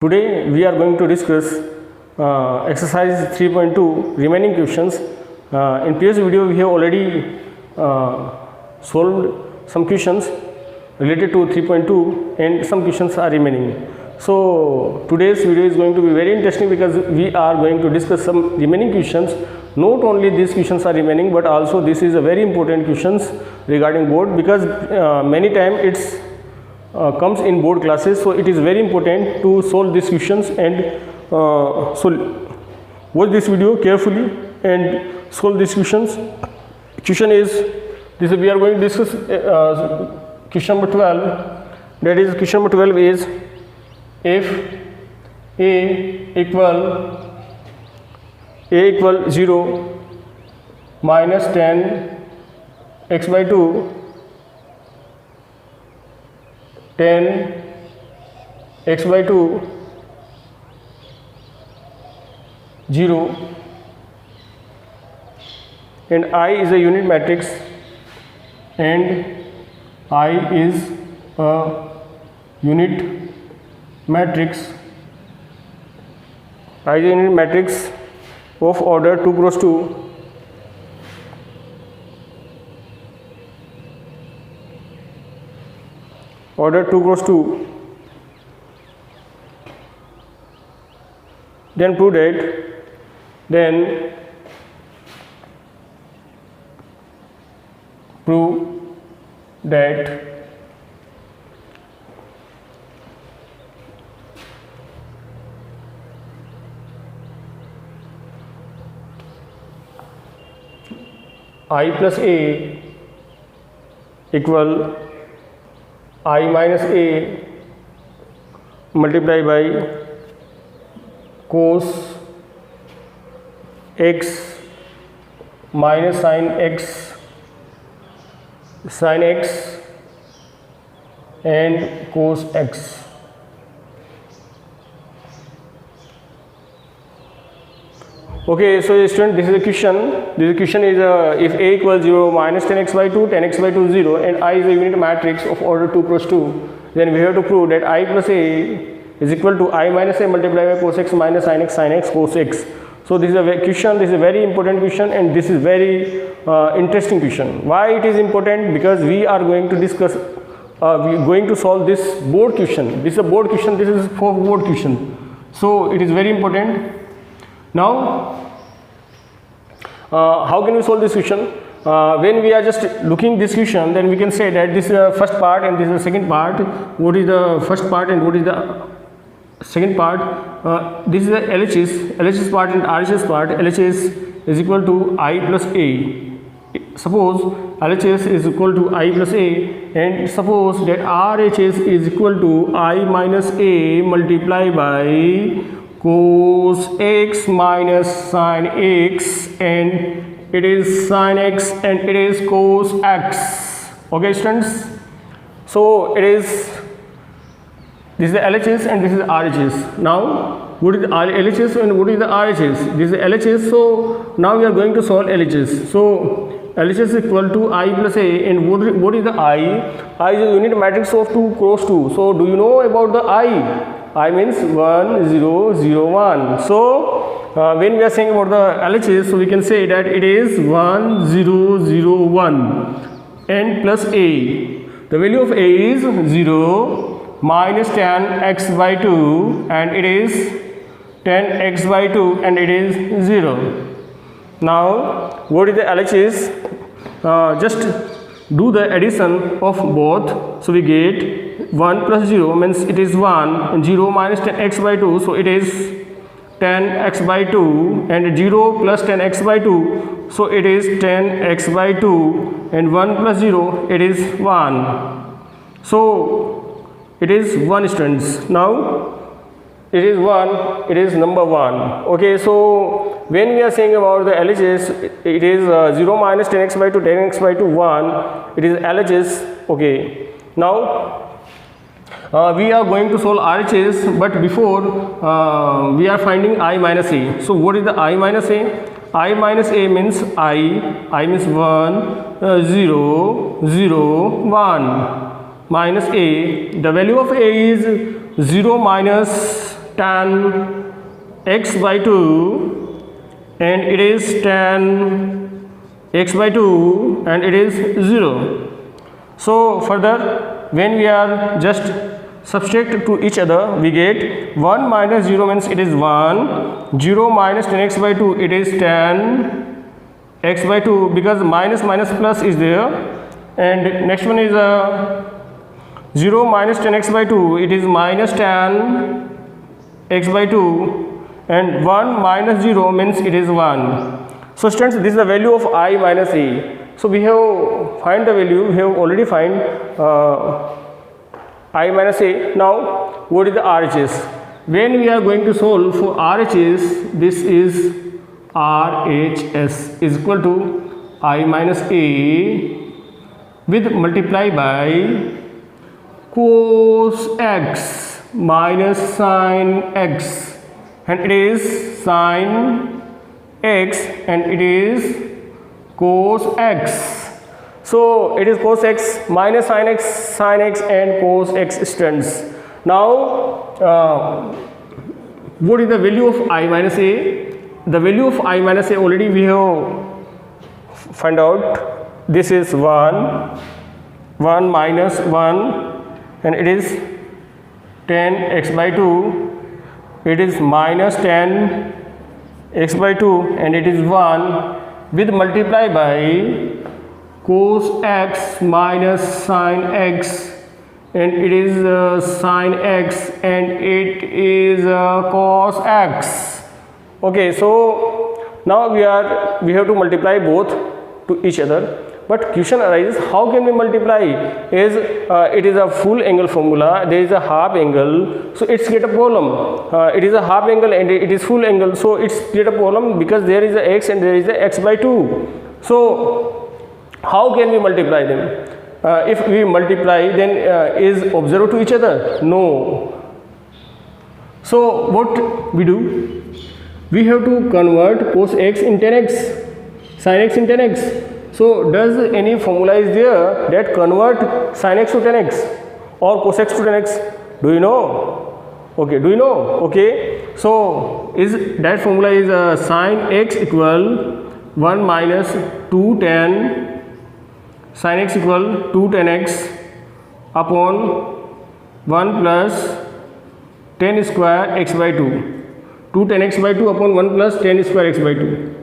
Today we are going to discuss exercise 3.2 remaining questions. In previous video we have already solved some questions related to 3.2 and some questions are remaining. So today's video is going to be very interesting because we are going to discuss some remaining questions. Not only these questions are remaining, but also this is a very important questions regarding board, because many times it's comes in board classes, so it is very important to solve these questions. And so watch this video carefully and solve these questions. Question is this: we are going to discuss question number 12. That is, question number 12 is, if a equal 0 minus 10 x by 2, 10 x by 2, 0, and I is a unit matrix, and I is a unit matrix, I is a unit matrix of order 2 cross 2, order 2 cross 2, then prove that I plus A equal I minus A multiplied by cos x minus sin x and cos x. Okay, so student, this is a question. This question is if A equals 0 minus 10x by 2, 10x by 2 0, and I is a unit matrix of order 2 cross 2, then we have to prove that I plus A is equal to I minus A multiplied by cos x minus sin x cos x. So this is a question. This is a very important question, and this is very interesting question. Why it is important? Because we are going to discuss, we are going to solve this board question. This is a board question. This is for board question. So it is very important. Now, how can we solve this question? When we are just looking this question, then we can say that this is the first part and this is the second part. What is the first part and what is the second part? This is the LHS part and RHS part. LHS is equal to I plus A. Suppose LHS is equal to I plus A, and suppose that RHS is equal to I minus A multiplied by cos x minus sin x, and it is sin x and it is cos x. Okay, students, so it is, this is the LHS and this is the RHS. Now what is the LHS and what is the RHS? This is the LHS. So now we are going to solve LHS. So LHS is equal to I plus A, and what is the I? I is a unit matrix of 2 cross 2. So do you know about the I? I means 1 0 0 1. So when we are saying about the LHS, so we can say that it is 1 0 0 1 and plus A. The value of A is 0 minus 10 x by 2, and it is 10 x by 2 and it is 0. Now what is the LHS? Just do the addition of both. So we get 1 plus 0 means it is 1, and 0 minus 10 x by 2, so it is 10 x by 2, and 0 plus 10 x by 2, so it is 10 x by 2, and 1 plus 0, it is 1. So it is 1, students. Now it is 1, it is number 1. Okay, so when we are saying about the LHS, it is 0 minus 10x by 2, 10x by 2, 1, it is LHS. Okay, now we are going to solve RHS, but before we are finding I minus A. So what is the I minus A? I minus A means I means 1 0 0 1 minus A. The value of A is 0 minus tan x by 2 and it is tan x by 2 and it is 0. So further when we are just subtract to each other, we get 1 minus 0 means it is 1, 0 minus tan x by 2 it is tan x by 2 because minus minus plus is there, and next one is 0 minus tan x by 2 it is minus tan x by 2 and 1 minus 0 means it is 1. So students, this is the value of I minus a. So we have find the value, we have already find I minus a. Now what is the RHS? When we are going to solve for RHS, this is RHS is equal to I minus a with multiply by cos x minus sin x, and it is sin x and it is cos x. So it is cos x minus sin x and cos x stands. Now what is the value of I minus a? The value of I minus a already we have find out. This is 1 minus 1 and it is tan x by 2, it is minus tan x by 2 and it is 1 with multiply by cos x minus sin x and it is sin x and it is cos x. Okay, so now we have to multiply both to each other, but question arises, how can we multiply? As it is a full angle formula, there is a half angle, so it's create a problem. It is a half angle and it is full angle, so it's create a problem because there is a x and there is a x by 2. So how can we multiply them? If we multiply, then is observed to each other? No. So what we do? We have to convert cos x in tan x, sin x in tan x. So does any formula is there that convert sin x to tan x or cos x to tan x? Do you know? Okay, do you know? Okay, so is that formula is sin x equal 1 minus 2 tan sin x equal 2 tan x upon 1 plus tan square x by 2. 2 tan x by 2 upon 1 plus tan square x by 2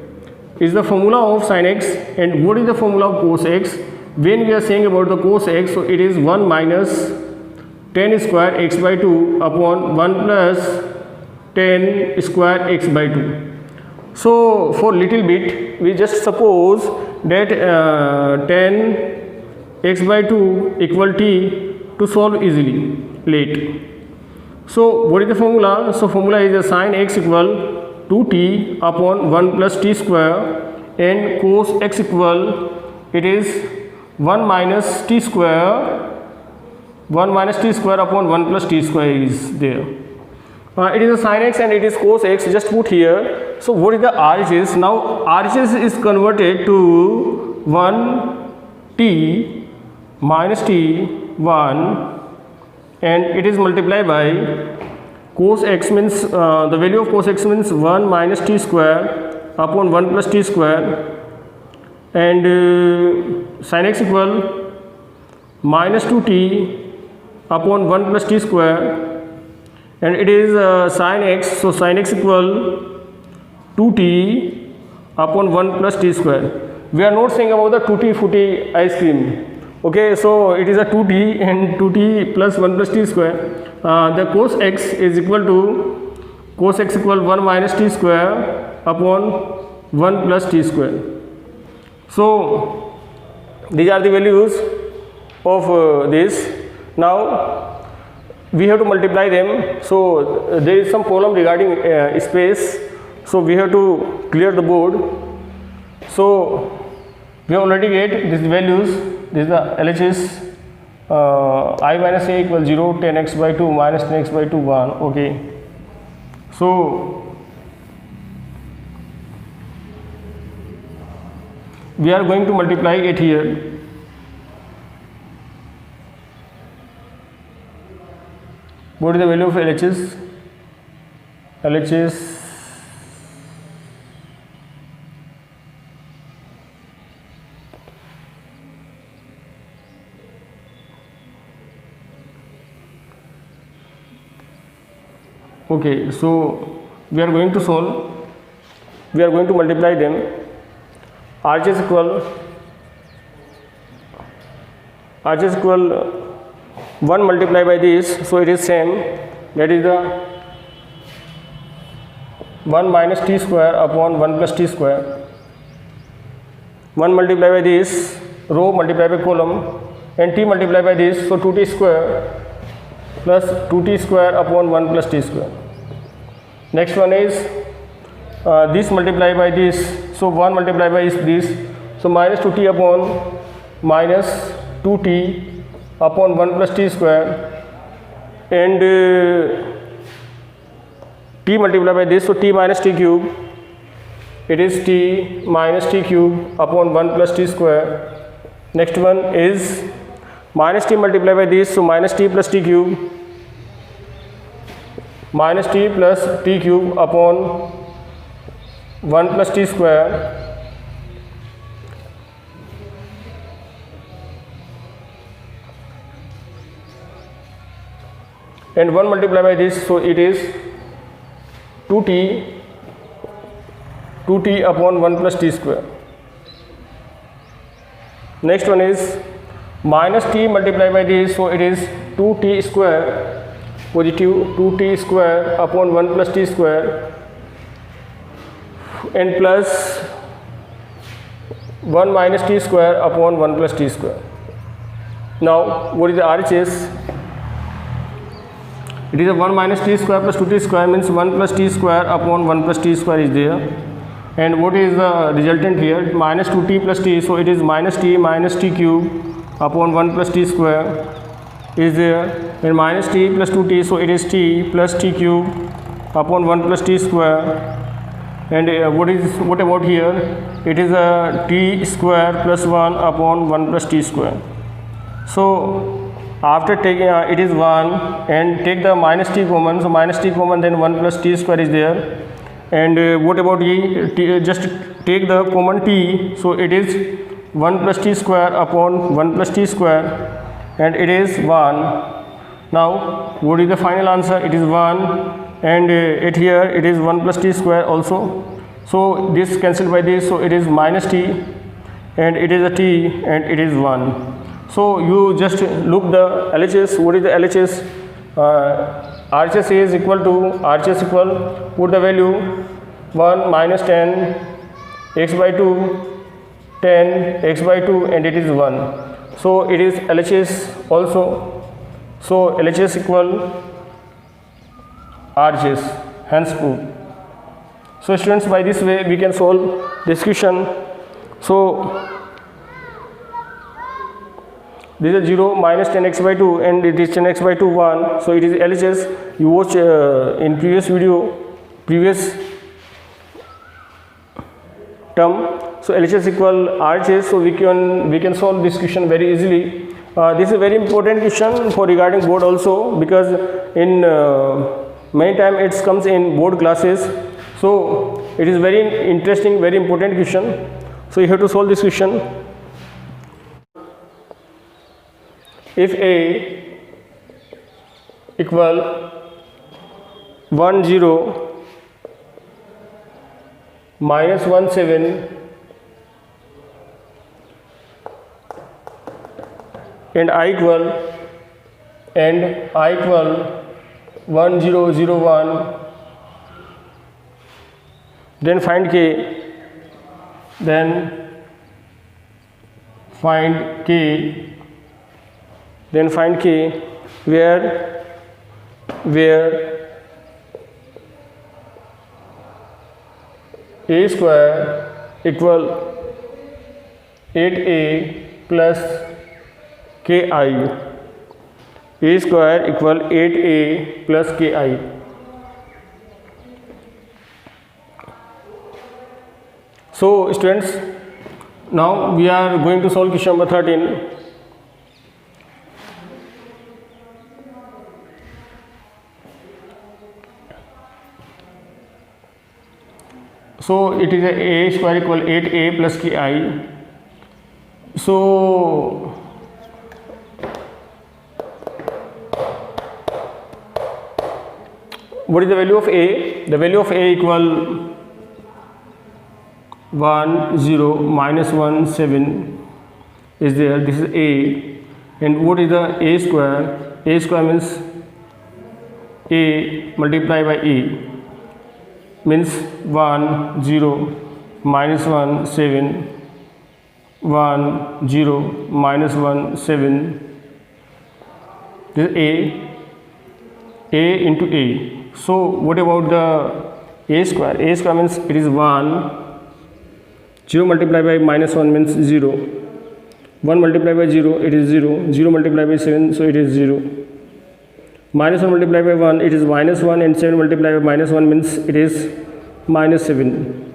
is the formula of sin x. And what is the formula of cos x? When we are saying about the cos x, so it is 1 minus tan square x by 2 upon 1 plus tan square x by 2. So for little bit we just suppose that tan x by 2 equal t to solve easily late. So what is the formula? So formula is a sin x equal 2t upon 1 plus t square and cos x equal it is 1 minus t square upon 1 plus t square is there. It is a sin x and it is cos x, just put here. So what is the RHS? Now RHS is converted to 1t minus t 1 and it is multiplied by cos x means the value of cos x means 1 minus t square upon 1 plus t square and sin x equal minus 2t upon 1 plus t square and it is sin x, so sin x equal 2t upon 1 plus t square. We are not saying about the tutti frutti ice cream. Okay, so it is a 2t and 2t plus 1 plus t square. The cos x is equal to cos x equal 1 minus t square upon 1 plus t square. So these are the values of this. Now we have to multiply them. So there is some problem regarding space, so we have to clear the board. So we already get these values. This is the LHS. I minus a equals 0, tan x by 2 minus tan x by 2 1. Okay, so we are going to multiply it here. What is the value of LHS? LHS okay, so we are going to solve, we are going to multiply them. RHS equal 1 multiplied by this, so it is same, that is the 1 minus t square upon 1 plus t square. 1 multiplied by this, row multiplied by column, and t multiplied by this, so 2t square plus 2t square upon 1 plus t square. Next one is this multiplied by this, so 1 multiplied by this, so minus 2t upon minus 2t upon 1 plus t square, and t multiplied by this, so t minus t cube, it is t minus t cube upon 1 plus t square. Next one is minus t multiplied by this, so minus t plus t cube, minus t plus t cube upon 1 plus t square, and 1 multiplied by this, so it is 2t upon 1 plus t square. Next one is minus t multiplied by this, so it is 2t square, positive 2t square upon 1 plus t square, and plus 1 minus t square upon 1 plus t square. Now what is the RHS? It is a 1 minus t square plus 2t square, means 1 plus t square upon 1 plus t square is there. And what is the resultant here? Minus 2t plus t, so it is minus t cube upon 1 plus t square is there, and minus t plus 2t, so it is t plus t cube upon 1 plus t square. And what about here? It is a t square plus 1 upon 1 plus t square. So after taking it is 1, and take the minus t common, so minus t common, then 1 plus t square is there. And what about just take the common t, so it is 1 plus t square upon 1 plus t square, and it is 1. Now what is the final answer? It is 1, and it here it is 1 plus t square also, so this cancelled by this, so it is minus t, and it is a t, and it is 1. So you just look the LHS. What is the LHS? RHS is equal to, RHS equal, put the value 1 minus 10 x by 2, 10 x by 2, and it is 1. So it is LHS also. So LHS equal RHS, hence proved. So students, by this way we can solve this question. So this is 0 minus 10x by 2, and it is 10x by 2 1, so it is LHS. You watch in previous video, previous term. So LHS equal RHS, so we can solve this question very easily. This is a very important question for regarding board also, because in many time it comes in board classes. So it is very interesting, very important question. So you have to solve this question. If A equal 1 0 minus 1 7 and I equal 1 0 0 1, then find K, then find K where A square equal 8A plus Ki. A square equal 8A plus Ki. So students, now we are going to solve question number 13. So it is a square equal 8a plus ki. So what is the value of a? The value of a equal 1 0 minus 1 7 is there. This is a. And what is the a square? A square means a multiplied by a, means 1 0 minus 1 7 1 0 minus 1 7. This is a into a. So what about the a square? A square means it is 1 0 multiplied by minus 1 means 0, 1 multiplied by 0 it is 0, 0 multiplied by 7 so it is 0, minus 1 multiplied by 1 it is minus 1, and 7 multiplied by minus 1 means it is minus 7.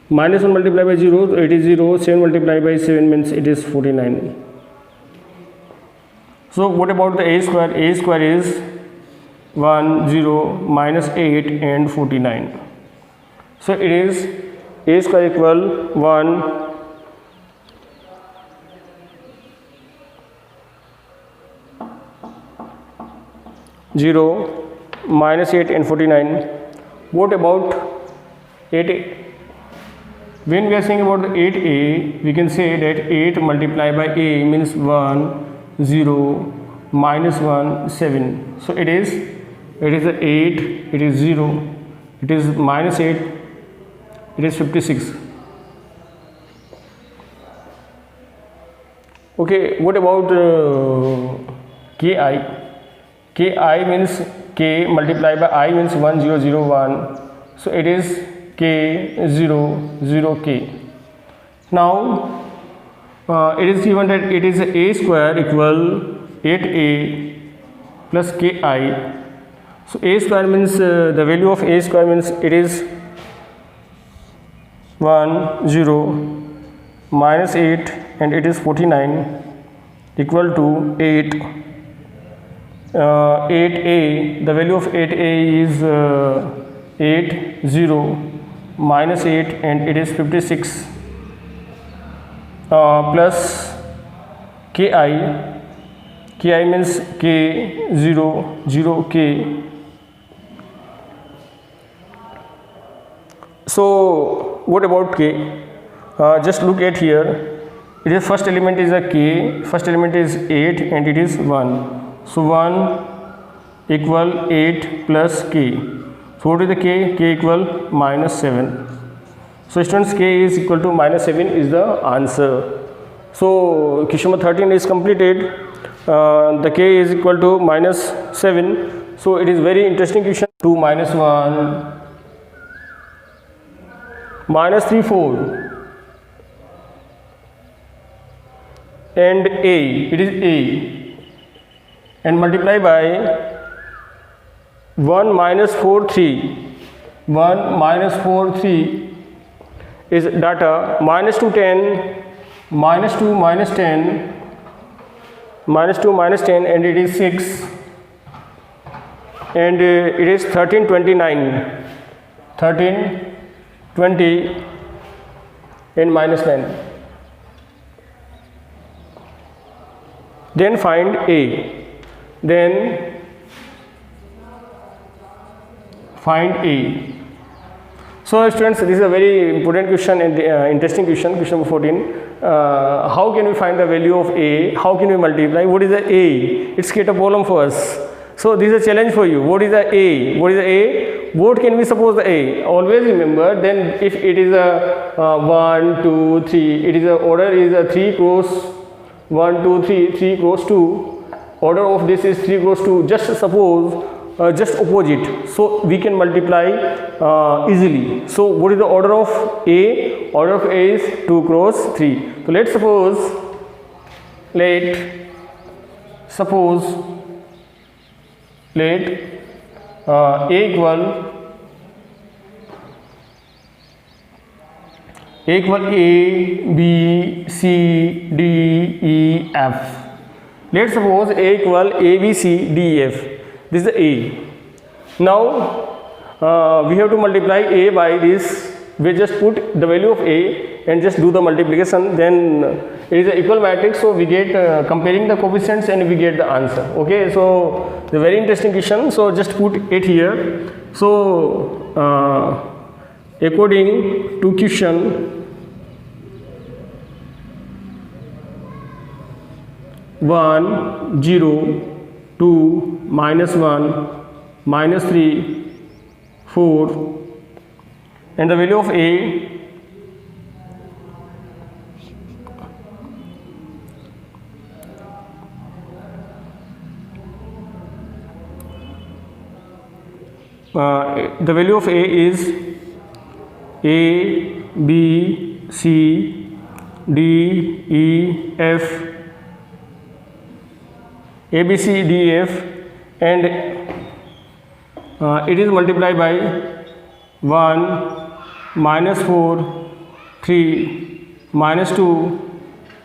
Minus 1 multiplied by 0 it is 0, 7 multiplied by 7 means it is 49. So what about the a square? A square is 1 0 minus 8 and 49. So it is a square equal 1 0 minus 8 and 49. What about 8a? When we are saying about the 8a, we can say that 8 multiplied by a means 1 0 minus 1 7. So it is a 8, it is 0, it is minus 8, it is 56. Okay, what about ki? Ki means k multiplied by I means 1 0 0 1. So it is k 0 0 k. Now it is given that it is a square equal 8a plus ki. So a square means the value of a square means it is 1 0 minus 8 and it is 49 equal to 8. 8a, the value of 8a is 8 0 minus 8 and it is 56 plus ki. Ki means k 0 0 k. So what about k? Just look at here. It is first element is a k, first element is 8 and it is 1. So 1 equal 8 plus k. So what is the k? K equal minus 7. So students, k is equal to minus 7 is the answer. So question number 13 is completed. The k is equal to minus 7. So it is very interesting question. 2 minus 1 minus 3 4 and a, it is a, and multiply by 1 minus 4 3, 1 minus 4 3 is data, minus 2 10, minus 2 minus 10, minus 2 minus 10 and it is 6, and it is 13 29, 13 20 and minus 9. Then find a. Then find a. So students, this is a very important question and interesting question, question number 14. How can we find the value of a? How can we multiply? What is the a? It's create a problem for us. So this is a challenge for you. What is the a? What is the a? What can we suppose the a? Always remember, then if it is a 1 2 3, it is a order is a 3 cross 1 2 3, 3 cross 2. Order of this is 3 cross 2. Just suppose just opposite, so we can multiply easily. So what is the order of a? Order of a is 2 cross 3. So let's suppose let a equal a b c d e f. Let's suppose a equal a b c d e f. This is the a. Now we have to multiply a by this. We just put the value of a and just do the multiplication, then it is an equal matrix, so we get comparing the coefficients and we get the answer. Okay, so the very interesting question, so just put it here. So according to question 1 0 2 -1 -3 4 and the value of a the value of a is a b c d e f a b c d e f and it is multiplied by 1 -4 3 -2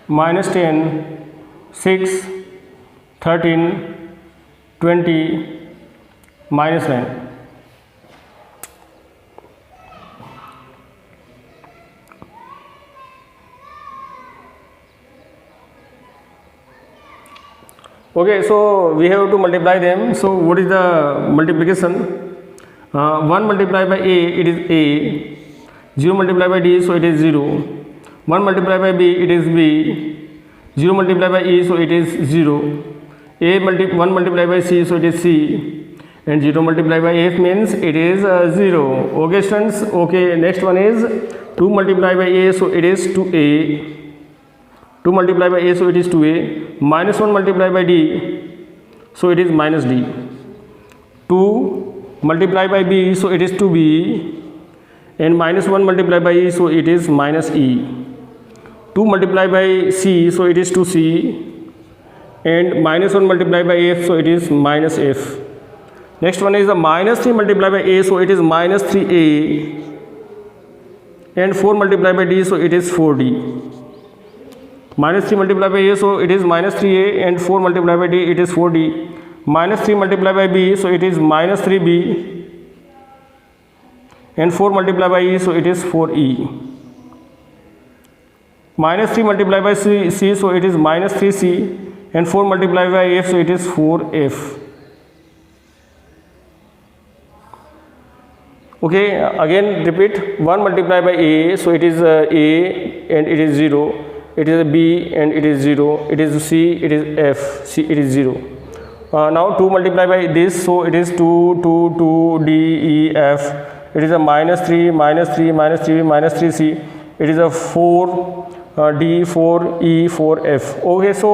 -10 6 13 20 -9. Okay, so we have to multiply them. So what is the multiplication? 1 multiplied by a, it is a. 0 multiplied by d, so it is 0. 1 multiplied by b, it is b. 0 multiplied by e, so it is 0. 1 multiplied by c, so it is c. And 0 multiplied by f means it is 0. Okay students, okay, next one is 2 multiplied by a, so it is 2a. 2 multiplied by a, so it is 2a. -1 multiplied by d, so it is minus d. 2 multiplied by b, so it is 2b. And -1 multiplied by e, so it is minus e. 2 multiplied by c, so it is 2c. And -1 multiplied by f, so it is minus f. Next one is the -3 multiplied by a, so it is minus 3a. And 4 multiplied by d, so it is 4d. -3 multiplied by a, so it is minus 3a, and 4 multiplied by d, it is 4d. -3 multiplied by b, so it is minus 3b, and 4 multiplied by e, so it is 4e. -3 multiplied by c, so it is minus 3c, and 4 multiplied by f, so it is 4f. Okay, again repeat. 1 multiplied by a, so it is a and it is 0. It is a b and it is 0. It is c, it is f, c, it is 0. Now 2 multiplied by this, so it is 2, 2, 2, d, e, f. It is a -3, -3, -3, -3c. It is a 4, d, 4, e, 4, f. Okay, so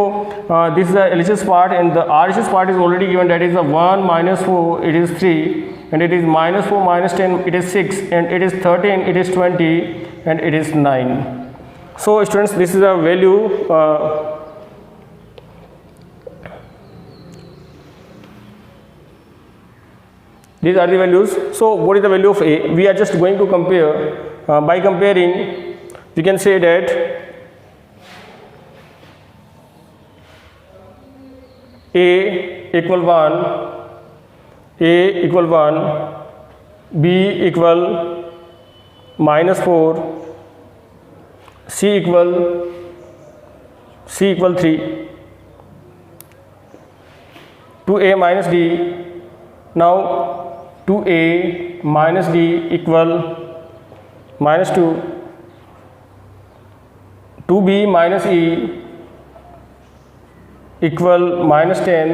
this is the LHS part, and the RHS part is already given, that is the 1 -4, it is 3, and it is -4 -10, it is 6, and it is 13, it is 20, and it is 9. So students, this is a value these are the values. So what is the value of a? We are just going to compare. By comparing, we can say that a equal 1, a equal 1, b equal -4, c equal 3, 2a minus d. Now 2a minus d equal -2, 2b minus e equal -10,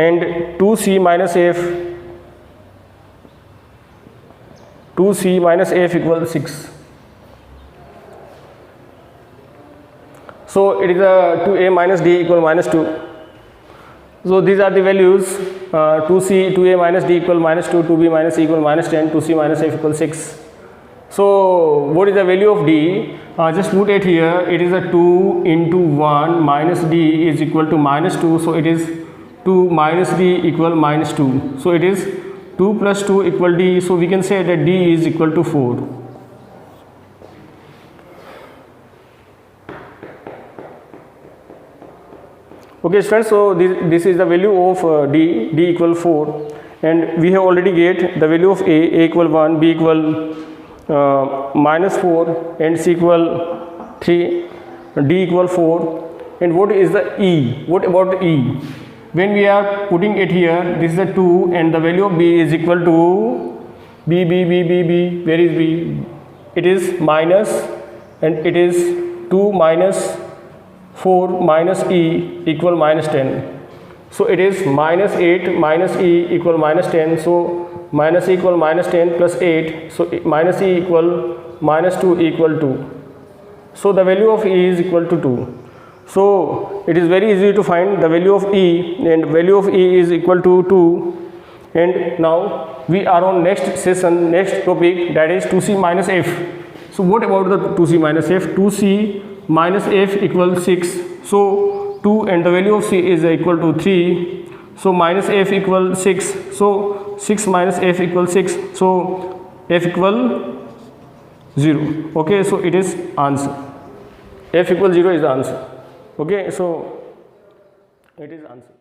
and 2c minus f, 2c minus f equal 6. So it is a 2a minus d equal -2. So these are the values. 2a minus d equal -2, 2b minus e equal -10, 2c minus f equal 6. So what is the value of d? Just put it here. It is a 2 into 1 minus d is equal to -2. So it is 2 minus d equal -2. So it is 2 plus 2 equal d. So we can say that d is equal to 4. Okay students, so this is the value of d equal 4, and we have already get the value of a equal 1, b equal -4, and c equal 3, d equal 4. And what is the e? What about e? When we are putting it here, this is a 2 and the value of b is equal to b. Where is b? It is minus, and it is 2 minus 4 minus e equal -10. So it is -8 minus e equal -10. So minus e equal -10 plus 8. So minus e equal -2 equal 2. So the value of e is equal to 2. So it is very easy to find the value of e, and value of e is equal to 2. And now we are on next session, next topic, that is 2c minus f. So what about the 2c minus f? 2c minus f equals 6. So 2 and the value of c is equal to 3. So minus f equals 6. So 6 minus f equals 6. So f equal 0. Okay, so it is answer. F equals 0 is the answer. Okay, so it is answer.